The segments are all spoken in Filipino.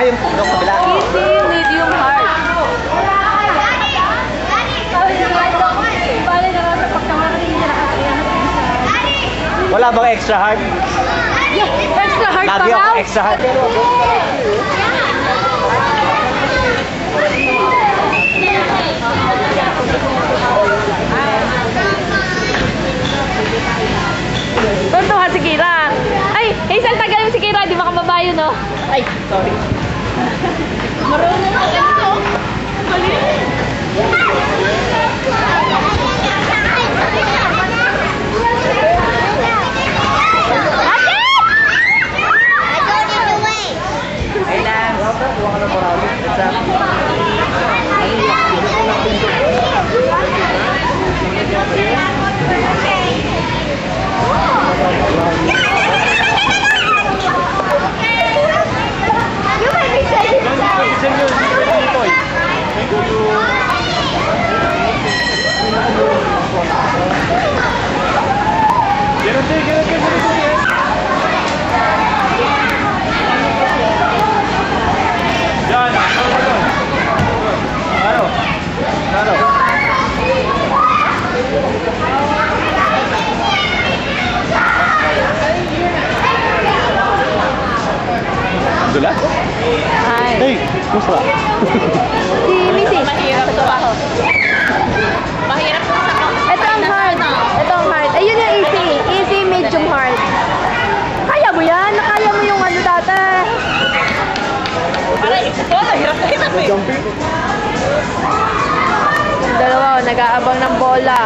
yung kabila. Easy, medium, hard. Wala bang extra hard? Extra hard pa Lagi ako raw? extra hard. Tuntuhan si Kira. Ay, Hazel, tagal mo si Kira. Di makababayo, no? Ay, sorry. Marunong na ito. Mali. Dula? Ay. Hey, kumusta? Si Missy. Mahirap sa trabaho. Mahirap sa trabaho. Ito ang hard. Ito ang hard. Ayun yung easy. Easy, medium, hard. Kaya mo yan? Kaya mo yung ano dati. Para wala, hirap na hirap eh. Jumping? Yung dalawa, nag-aabang ng bola.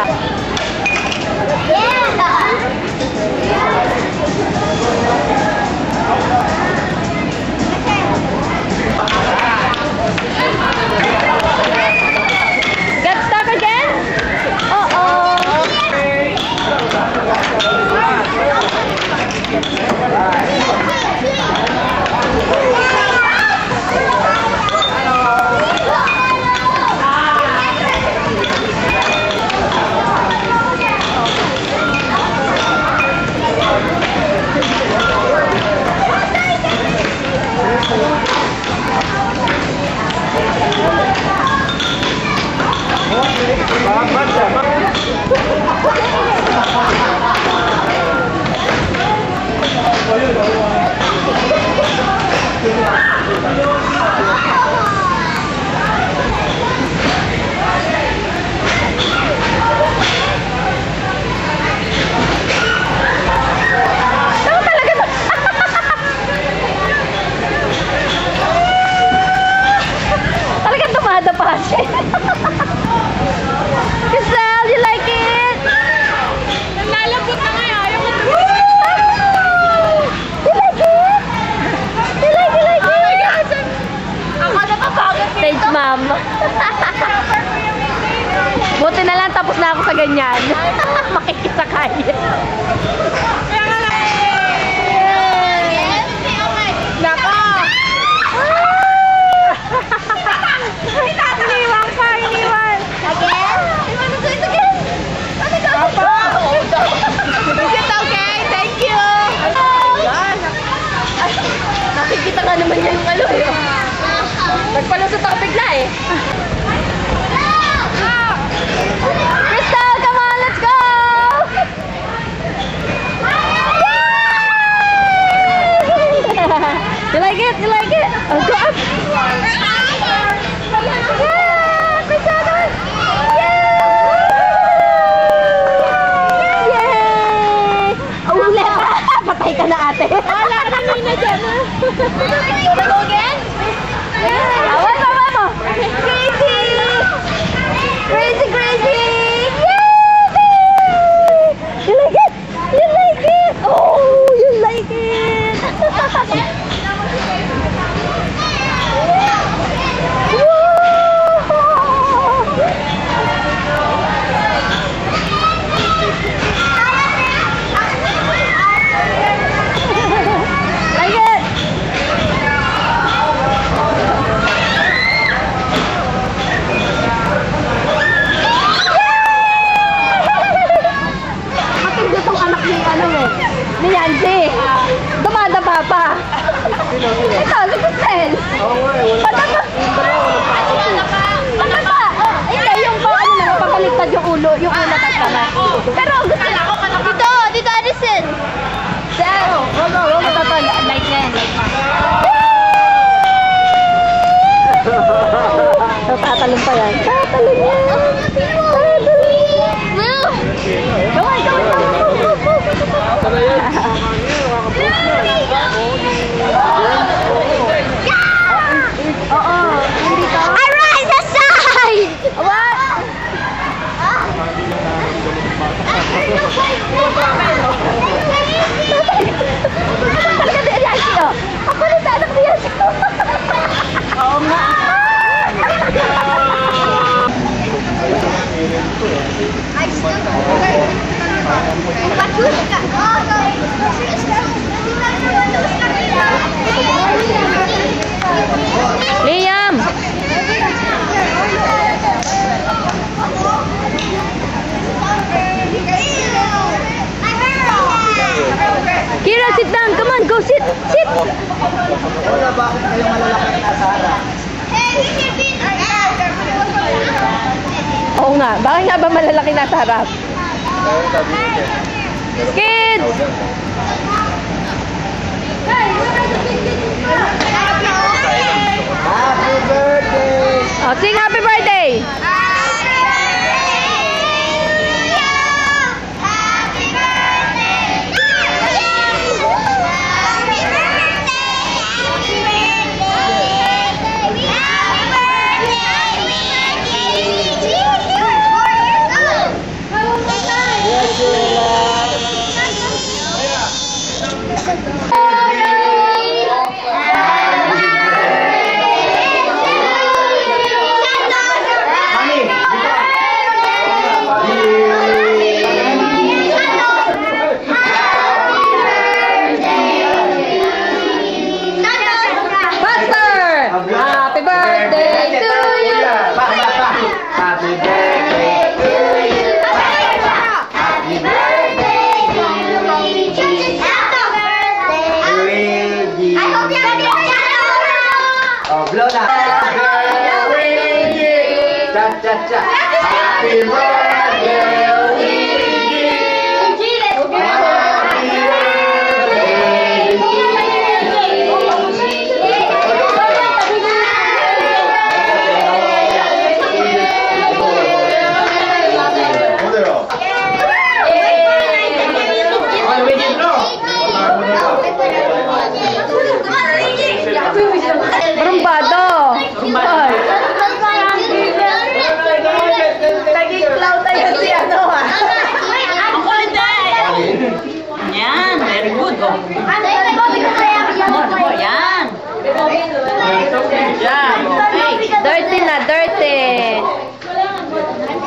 Get stuck again? Uh-oh. Talagang dumadapa siya. Giselle, you like it? Nalambot na nga, ayaw mo. You like it? You like it? Ako napapagod dito. Stage ma'am. Buti na lang tapos na ako sa ganyan. Makikisakay. Nako! Iniwan pa, iniwan. Again? You wanna do it again? Papa! Is it okay? Thank you! Nakikita nga naman niya yung ano eh. Nagpalusot ako bigla eh. Crystal, come on, let's go! You like it? You like it? Oh, go up! Yeah! Crystal, come on! Yay! Oh, ulit! Patay ka na ate! Wala ka na na dyan. Wanna go again? Awan mo! Crazy! Crazy, crazy! Yay! You like it? You like it? Oh, you like it! Like it? Matindi tong anak ni ano eh, ni Yancy. Dumadaba pa. Sit! Sit! Wala ba akong kayong malalaki na nasa harap? Oo nga. Bakit nga ba malalaki nasa harap? Kids! Happy birthday! Oh, sing happy birthday! Happy birthday to you! Happy birthday to you! Happy birthday to you! Luigi! I hope you have a Oh, blow na! Luigi! Cha cha cha! Happy birthday, Luigi! Barumbado! Ay! Naging clown tayo si ano ha? Yan, very good. Oh. Oh, yan. Yan, okay. Dirty na, dirty!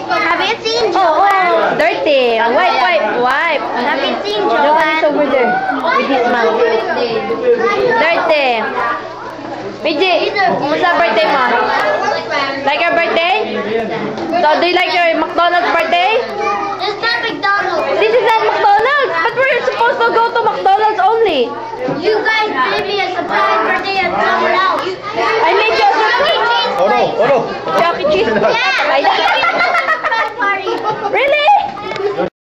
Have you seen Oh, Joanne? dirty! Wipe! Have you seen Joanne is Joanne? over there with his mouth. Dirty! PJ, kumusta birthday mo? Like your birthday? So, do you like your McDonald's birthday? It's not McDonald's. This is not McDonald's, but we're supposed to go to McDonald's only. You guys gave me a surprise birthday at someone else. I made you a surprise. Oh no! Oh no! Chuck E. Cheese. Yeah. I